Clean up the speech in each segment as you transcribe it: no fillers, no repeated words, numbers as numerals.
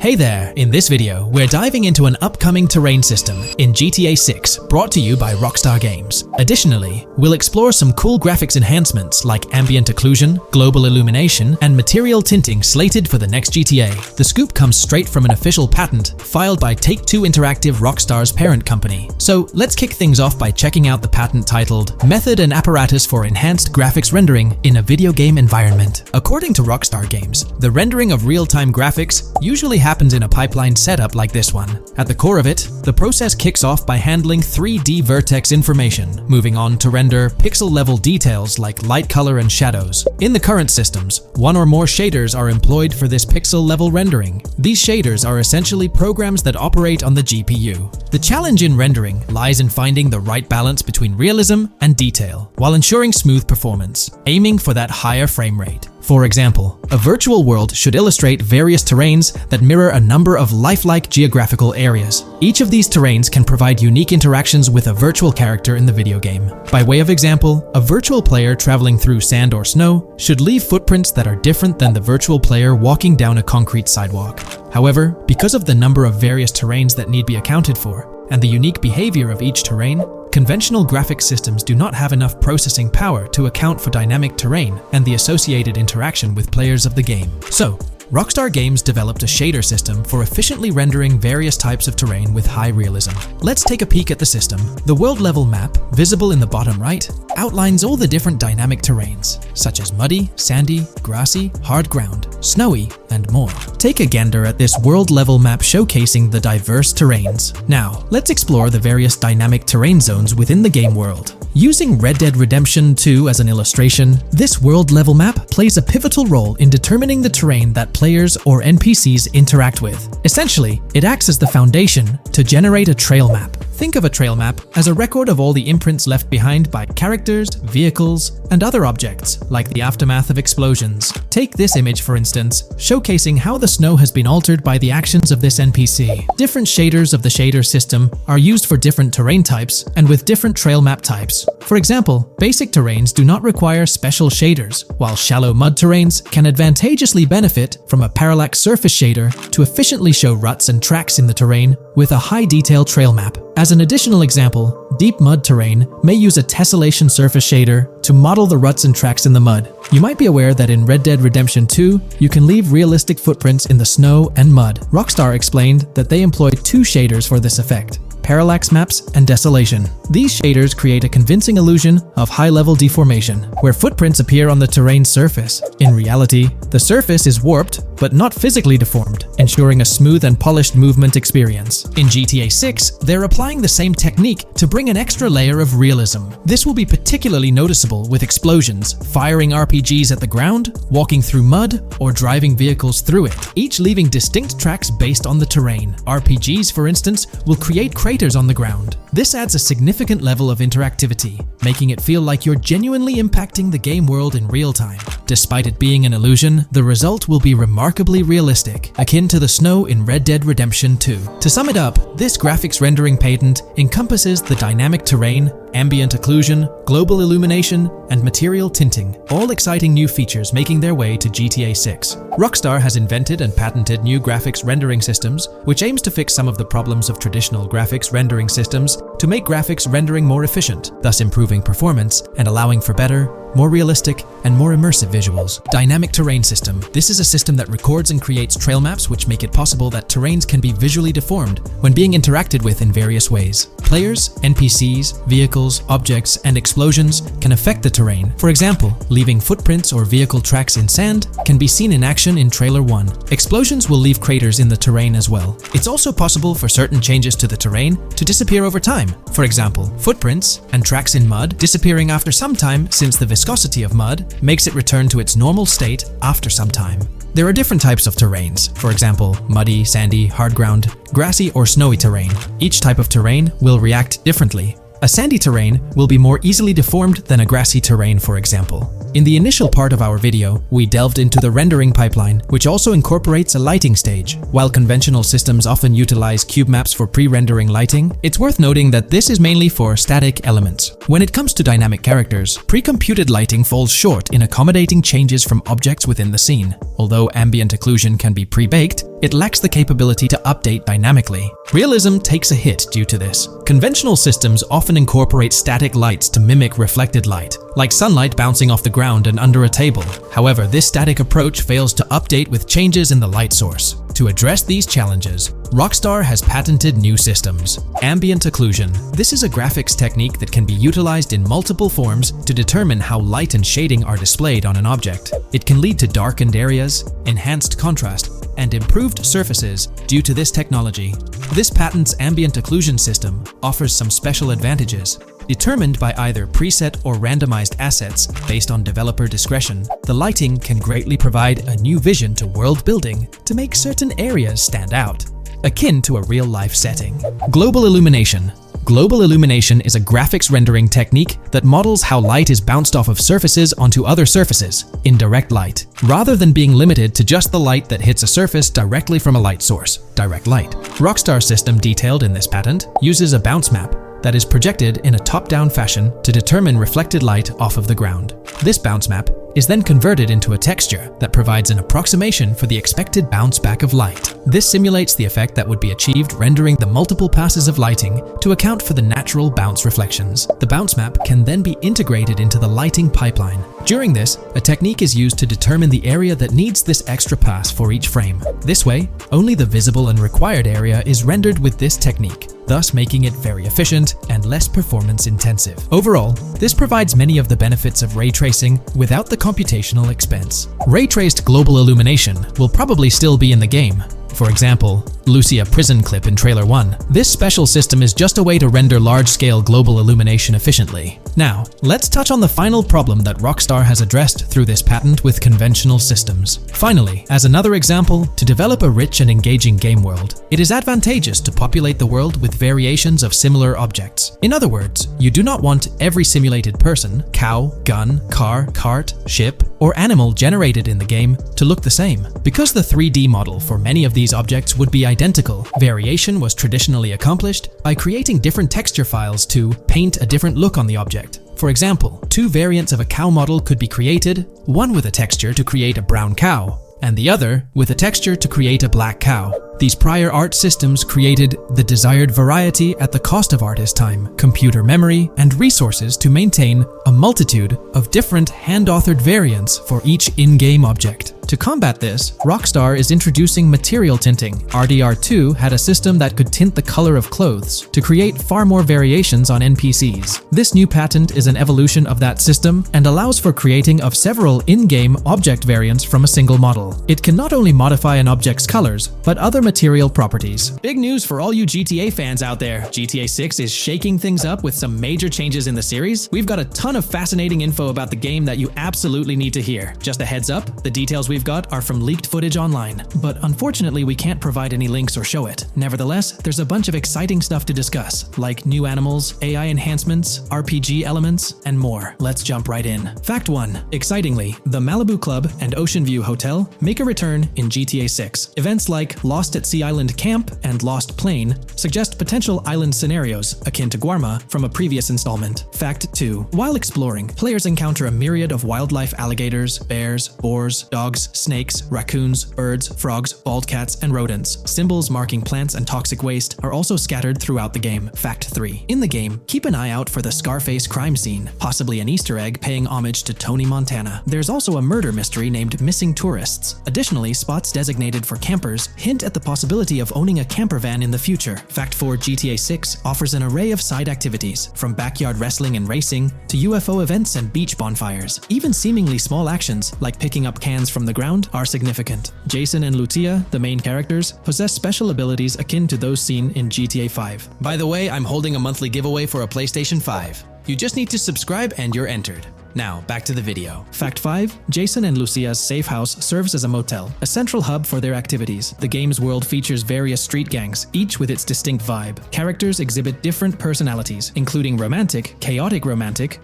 Hey there! In this video, we're diving into an upcoming terrain system in GTA 6 brought to you by Rockstar Games. Additionally, we'll explore some cool graphics enhancements like ambient occlusion, global illumination, and material tinting slated for the next GTA. The scoop comes straight from an official patent filed by Take-Two Interactive, Rockstar's parent company. So let's kick things off by checking out the patent titled Method and Apparatus for Enhanced Graphics Rendering in a Video Game Environment. According to Rockstar Games, the rendering of real-time graphics usually happens in a pipeline setup like this one. At the core of it, the process kicks off by handling 3D vertex information, moving on to render pixel-level details like light, color, and shadows. In the current systems, one or more shaders are employed for this pixel-level rendering. These shaders are essentially programs that operate on the GPU. The challenge in rendering lies in finding the right balance between realism and detail, while ensuring smooth performance, aiming for that higher frame rate. For example, a virtual world should illustrate various terrains that mirror a number of lifelike geographical areas. Each of these terrains can provide unique interactions with a virtual character in the video game. By way of example, a virtual player traveling through sand or snow should leave footprints that are different than the virtual player walking down a concrete sidewalk. However, because of the number of various terrains that need be accounted for, and the unique behavior of each terrain, conventional graphics systems do not have enough processing power to account for dynamic terrain and the associated interaction with players of the game. So, Rockstar Games developed a shader system for efficiently rendering various types of terrain with high realism. Let's take a peek at the system. The world level map, visible in the bottom right, outlines all the different dynamic terrains, such as muddy, sandy, grassy, hard ground, snowy, and more. Take a gander at this world level map showcasing the diverse terrains. Now, let's explore the various dynamic terrain zones within the game world. Using Red Dead Redemption 2 as an illustration, this world level map plays a pivotal role in determining the terrain that players or NPCs interact with. Essentially, it acts as the foundation to generate a trail map. Think of a trail map as a record of all the imprints left behind by characters, vehicles, and other objects, like the aftermath of explosions. Take this image for instance, showcasing how the snow has been altered by the actions of this NPC. Different shaders of the shader system are used for different terrain types and with different trail map types. For example, basic terrains do not require special shaders, while shallow mud terrains can advantageously benefit from a parallax surface shader to efficiently show ruts and tracks in the terrain with a high-detail trail map. As an additional example, deep mud terrain may use a tessellation surface shader to model the ruts and tracks in the mud. You might be aware that in Red Dead Redemption 2, you can leave realistic footprints in the snow and mud. Rockstar explained that they employed two shaders for this effect: parallax maps and desolation. These shaders create a convincing illusion of high-level deformation, where footprints appear on the terrain's surface. In reality, the surface is warped but not physically deformed, ensuring a smooth and polished movement experience. In GTA 6, they're applying the same technique to bring an extra layer of realism. This will be particularly noticeable with explosions, firing RPGs at the ground, walking through mud, or driving vehicles through it, each leaving distinct tracks based on the terrain. RPGs, for instance, will create craters on the ground. This adds a significant level of interactivity, making it feel like you're genuinely impacting the game world in real time. Despite it being an illusion, the result will be remarkably realistic, akin to the snow in Red Dead Redemption 2. To sum it up, this graphics rendering patent encompasses the dynamic terrain, ambient occlusion, global illumination, and material tinting, all exciting new features making their way to GTA 6. Rockstar has invented and patented new graphics rendering systems, which aims to fix some of the problems of traditional graphics rendering systems to make graphics rendering more efficient, thus improving performance and allowing for better, more realistic, and more immersive visuals. Dynamic terrain system. This is a system that records and creates trail maps which make it possible that terrains can be visually deformed when being interacted with in various ways. Players, NPCs, vehicles, objects, and explosions can affect the terrain. For example, leaving footprints or vehicle tracks in sand can be seen in action in Trailer 1. Explosions will leave craters in the terrain as well. It's also possible for certain changes to the terrain to disappear over time. For example, footprints and tracks in mud disappearing after some time, since the viscosity of mud makes it return to its normal state after some time. There are different types of terrains, for example, muddy, sandy, hard ground, grassy, or snowy terrain. Each type of terrain will react differently. A sandy terrain will be more easily deformed than a grassy terrain, for example. In the initial part of our video, we delved into the rendering pipeline, which also incorporates a lighting stage. While conventional systems often utilize cube maps for pre-rendering lighting, it's worth noting that this is mainly for static elements. When it comes to dynamic characters, pre-computed lighting falls short in accommodating changes from objects within the scene. Although ambient occlusion can be pre-baked, it lacks the capability to update dynamically. Realism takes a hit due to this. Conventional systems often incorporate static lights to mimic reflected light, like sunlight bouncing off the ground and under a table. However, this static approach fails to update with changes in the light source. To address these challenges, Rockstar has patented new systems. Ambient occlusion. This is a graphics technique that can be utilized in multiple forms to determine how light and shading are displayed on an object. It can lead to darkened areas, enhanced contrast, and improved surfaces due to this technology. This patent's ambient occlusion system offers some special advantages. Determined by either preset or randomized assets based on developer discretion, the lighting can greatly provide a new vision to world building to make certain areas stand out, akin to a real-life setting. Global illumination. Global illumination is a graphics rendering technique that models how light is bounced off of surfaces onto other surfaces in direct light, rather than being limited to just the light that hits a surface directly from a light source, direct light. Rockstar's system detailed in this patent uses a bounce map that is projected in a top-down fashion to determine reflected light off of the ground. This bounce map is then converted into a texture that provides an approximation for the expected bounce back of light. This simulates the effect that would be achieved rendering the multiple passes of lighting to account for the natural bounce reflections. The bounce map can then be integrated into the lighting pipeline. During this, a technique is used to determine the area that needs this extra pass for each frame. This way, only the visible and required area is rendered with this technique, thus making it very efficient and less performance intensive. Overall, this provides many of the benefits of ray tracing without the computational expense. Ray-traced global illumination will probably still be in the game. For example, Lucia prison clip in Trailer 1. This special system is just a way to render large-scale global illumination efficiently. Now, let's touch on the final problem that Rockstar has addressed through this patent with conventional systems. Finally, as another example, to develop a rich and engaging game world, it is advantageous to populate the world with variations of similar objects. In other words, you do not want every simulated person, cow, gun, car, cart, ship, or animal generated in the game to look the same. Because the 3D model for many of these objects would be identical, variation was traditionally accomplished by creating different texture files to paint a different look on the object. For example, two variants of a cow model could be created, one with a texture to create a brown cow, and the other with a texture to create a black cow. These prior art systems created the desired variety at the cost of artist time, computer memory, and resources to maintain a multitude of different hand-authored variants for each in-game object. To combat this, Rockstar is introducing material tinting. RDR2 had a system that could tint the color of clothes to create far more variations on NPCs. This new patent is an evolution of that system and allows for creating of several in-game object variants from a single model. It can not only modify an object's colors, but other material properties. Big news for all you GTA fans out there. GTA 6 is shaking things up with some major changes in the series. We've got a ton of fascinating info about the game that you absolutely need to hear. Just a heads up, the details we've got are from leaked footage online, but unfortunately we can't provide any links or show it. Nevertheless, there's a bunch of exciting stuff to discuss, like new animals, AI enhancements, RPG elements, and more. Let's jump right in. Fact 1. Excitingly, the Malibu Club and Ocean View Hotel make a return in GTA 6. Events like Lost at Sea Island Camp and Lost Plane suggest potential island scenarios akin to Guarma from a previous installment. Fact 2. While exploring, players encounter a myriad of wildlife: alligators, bears, boars, dogs, snakes, raccoons, birds, frogs, bald cats, and rodents. Symbols marking plants and toxic waste are also scattered throughout the game. Fact 3. In the game, keep an eye out for the Scarface crime scene, possibly an Easter egg paying homage to Tony Montana. There's also a murder mystery named Missing Tourists. Additionally, spots designated for campers hint at the possibility of owning a camper van in the future. Fact 4. GTA 6 offers an array of side activities, from backyard wrestling and racing to UFO events and beach bonfires. Even seemingly small actions, like picking up cans from the ground, are significant. Jason and Lucia, the main characters, possess special abilities akin to those seen in GTA 5. By the way, I'm holding a monthly giveaway for a PlayStation 5. You just need to subscribe and you're entered. Now, back to the video. Fact 5. Jason and Lucia's safe house serves as a motel, a central hub for their activities. The game's world features various street gangs, each with its distinct vibe. Characters exhibit different personalities, including romantic, chaotic,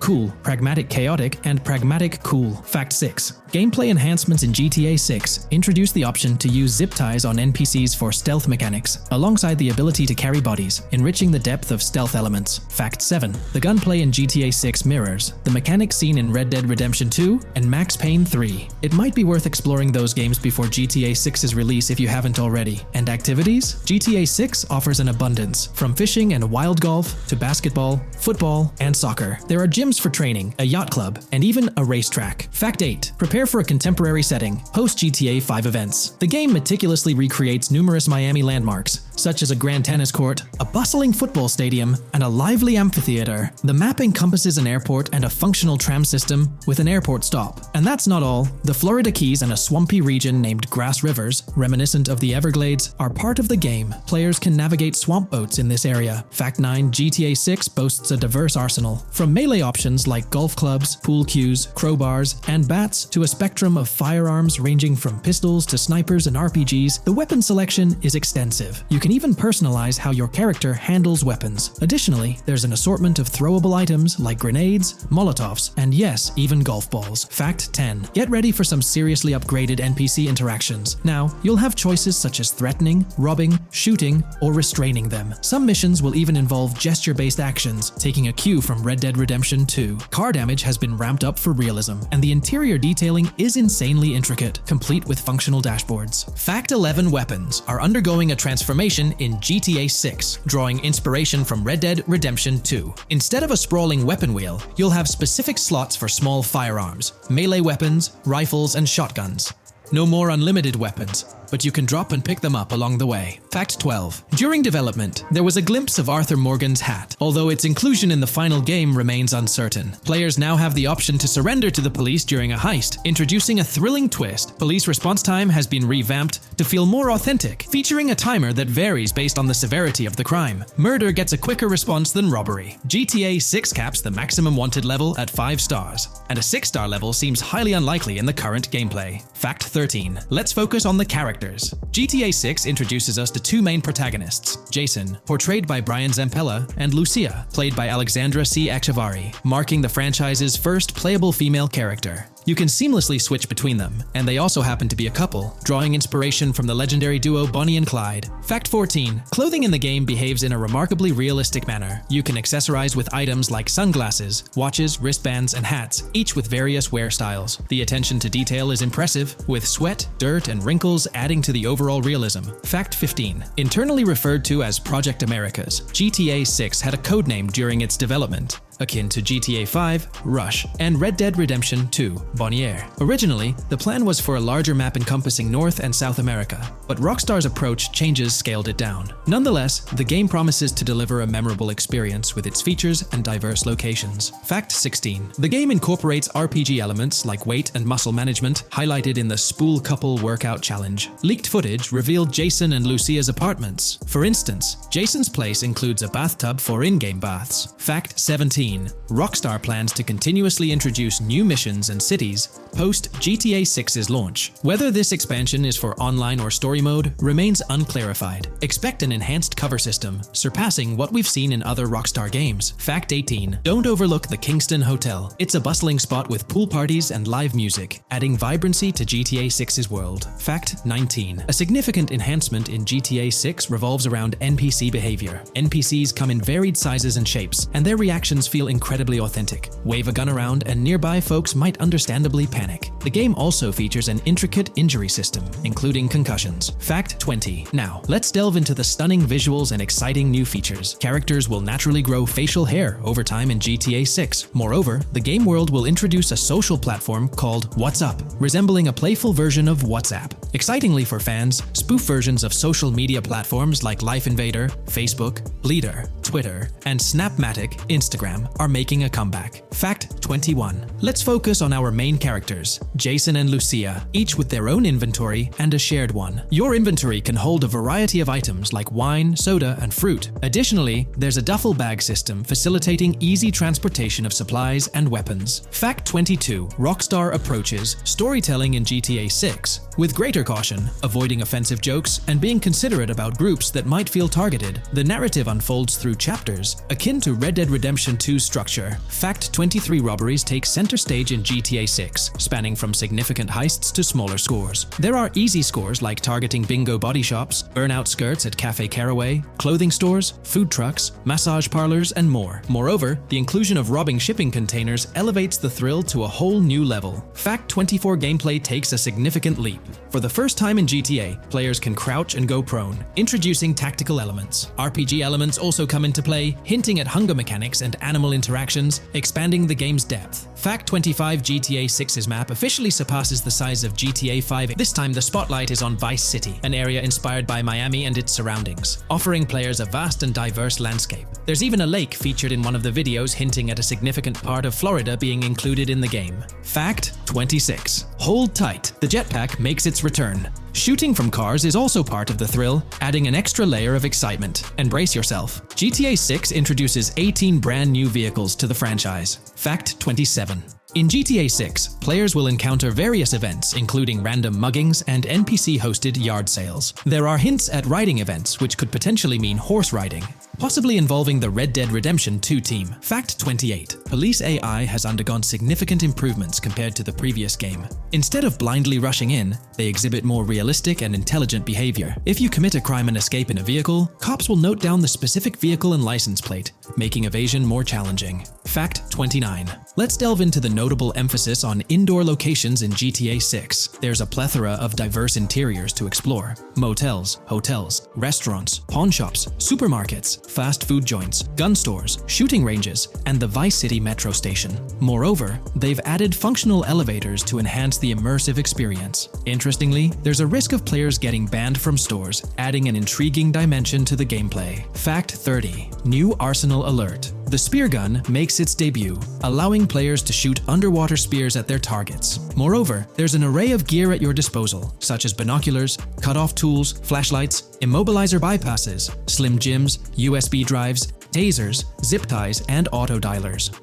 cool, pragmatic, and pragmatic cool. Fact 6. Gameplay enhancements in GTA 6 introduce the option to use zip ties on NPCs for stealth mechanics, alongside the ability to carry bodies, enriching the depth of stealth elements. Fact 7. The gunplay in GTA 6 mirrors the mechanics seen in Red Dead Redemption 2 and Max Payne 3. It might be worth exploring those games before GTA 6's release if you haven't already. And activities? GTA 6 offers an abundance, from fishing and wild golf to basketball, football, and soccer. There are gyms for training, a yacht club, and even a racetrack. Fact 8. Prepare for a contemporary setting, post GTA 5 events. The game meticulously recreates numerous Miami landmarks, such as a grand tennis court, a bustling football stadium, and a lively amphitheater. The map encompasses an airport and a functional tram system with an airport stop. And that's not all. The Florida Keys and a swampy region named Grass Rivers, reminiscent of the Everglades, are part of the game. Players can navigate swamp boats in this area. Fact 9. GTA 6 boasts a diverse arsenal. From melee options like golf clubs, pool cues, crowbars, and bats to a spectrum of firearms ranging from pistols to snipers and RPGs, the weapon selection is extensive. You can even personalize how your character handles weapons. Additionally, there's an assortment of throwable items like grenades, Molotovs, and yes, even golf balls. Fact 10. Get ready for some seriously upgraded NPC interactions. Now, you'll have choices such as threatening, robbing, shooting, or restraining them. Some missions will even involve gesture-based actions, taking a cue from Red Dead Redemption 2. Car damage has been ramped up for realism, and the interior detailing is insanely intricate, complete with functional dashboards. Fact 11. Weapons are undergoing a transformation in GTA 6, drawing inspiration from Red Dead Redemption 2. Instead of a sprawling weapon wheel, you'll have specific slots for small firearms, melee weapons, rifles, and shotguns. No more unlimited weapons, but you can drop and pick them up along the way. Fact 12. During development, there was a glimpse of Arthur Morgan's hat, although its inclusion in the final game remains uncertain. Players now have the option to surrender to the police during a heist, introducing a thrilling twist. Police response time has been revamped to feel more authentic, featuring a timer that varies based on the severity of the crime. Murder gets a quicker response than robbery. GTA 6 caps the maximum wanted level at 5 stars, and a 6-star level seems highly unlikely in the current gameplay. Fact 13. Let's focus on the characters. GTA 6 introduces us to two main protagonists, Jason, portrayed by Brian Zampella, and Lucia, played by Alexandra C. Echevarri, marking the franchise's first playable female character. You can seamlessly switch between them, and they also happen to be a couple, drawing inspiration from the legendary duo Bonnie and Clyde. Fact 14. Clothing in the game behaves in a remarkably realistic manner. You can accessorize with items like sunglasses, watches, wristbands, and hats, each with various wear styles. The attention to detail is impressive, with sweat, dirt, and wrinkles adding to the overall realism. Fact 15. Internally referred to as Project Americas, GTA 6 had a codename during its development, akin to GTA 5, Rush, and Red Dead Redemption 2, Bonnier. Originally, the plan was for a larger map encompassing North and South America, but Rockstar's approach changes scaled it down. Nonetheless, the game promises to deliver a memorable experience with its features and diverse locations. Fact 16. The game incorporates RPG elements like weight and muscle management, highlighted in the Spool Couple Workout Challenge. Leaked footage revealed Jason and Lucia's apartments. For instance, Jason's place includes a bathtub for in-game baths. Fact 17. Rockstar plans to continuously introduce new missions and cities post GTA 6's launch. Whether this expansion is for online or story mode remains unclarified. Expect an enhanced cover system, surpassing what we've seen in other Rockstar games. Fact 18. Don't overlook the Kingston Hotel. It's a bustling spot with pool parties and live music, adding vibrancy to GTA 6's world. Fact 19. A significant enhancement in GTA 6 revolves around NPC behavior. NPCs come in varied sizes and shapes, and their reactions feel incredibly authentic. Wave a gun around and nearby folks might understandably panic. The game also features an intricate injury system, including concussions. Fact 20. Now, let's delve into the stunning visuals and exciting new features. Characters will naturally grow facial hair over time in GTA 6. Moreover, the game world will introduce a social platform called What's Up, resembling a playful version of WhatsApp. Excitingly for fans, spoof versions of social media platforms like Life Invader, Facebook, Bleeder, Twitter, and Snapmatic, Instagram game are making a comeback. Fact 21. Let's focus on our main characters, Jason and Lucia, each with their own inventory and a shared one. Your inventory can hold a variety of items like wine, soda, and fruit. Additionally, there's a duffel bag system facilitating easy transportation of supplies and weapons. Fact 22. Rockstar approaches storytelling in GTA 6 with greater caution, avoiding offensive jokes and being considerate about groups that might feel targeted. The narrative unfolds through chapters, akin to Red Dead Redemption 2's structure. Fact 23. Robberies take center stage in GTA 6, spanning from significant heists to smaller scores. There are easy scores like targeting bingo body shops, burnout skirts at Cafe Caraway, clothing stores, food trucks, massage parlors, and more. Moreover, the inclusion of robbing shipping containers elevates the thrill to a whole new level. Fact 24. Gameplay takes a significant leap. For the first time in GTA, players can crouch and go prone, introducing tactical elements. RPG elements also come into play, hinting at hunger mechanics and animal interactions, expanding the game's depth. Fact 25. GTA 6's map officially surpasses the size of GTA 5. This time the spotlight is on Vice City, an area inspired by Miami and its surroundings, offering players a vast and diverse landscape. There's even a lake featured in one of the videos, hinting at a significant part of Florida being included in the game. Fact 26. Hold tight, the jetpack makes its return. Shooting from cars is also part of the thrill, adding an extra layer of excitement. And brace yourself. GTA 6 introduces 18 brand new vehicles to the franchise. Fact 27. In GTA 6, players will encounter various events, including random muggings and NPC-hosted yard sales. There are hints at riding events, which could potentially mean horse riding, possibly involving the Red Dead Redemption 2 team. Fact 28. Police AI has undergone significant improvements compared to the previous game. Instead of blindly rushing in, they exhibit more realistic and intelligent behavior. If you commit a crime and escape in a vehicle, cops will note down the specific vehicle and license plate, making evasion more challenging. Fact 29. Let's delve into the notable emphasis on indoor locations in GTA 6. There's a plethora of diverse interiors to explore. Motels, hotels, restaurants, pawn shops, supermarkets, fast food joints, gun stores, shooting ranges, and the Vice City metro station. Moreover, they've added functional elevators to enhance the immersive experience. Interestingly, there's a risk of players getting banned from stores, adding an intriguing dimension to the gameplay. Fact 30. New Arsenal Alert. The spear gun makes its debut, allowing players to shoot underwater spears at their targets. Moreover, there's an array of gear at your disposal, such as binoculars, cut-off tools, flashlights, immobilizer bypasses, slim jims, USB drives, tasers, zip ties, and auto dialers.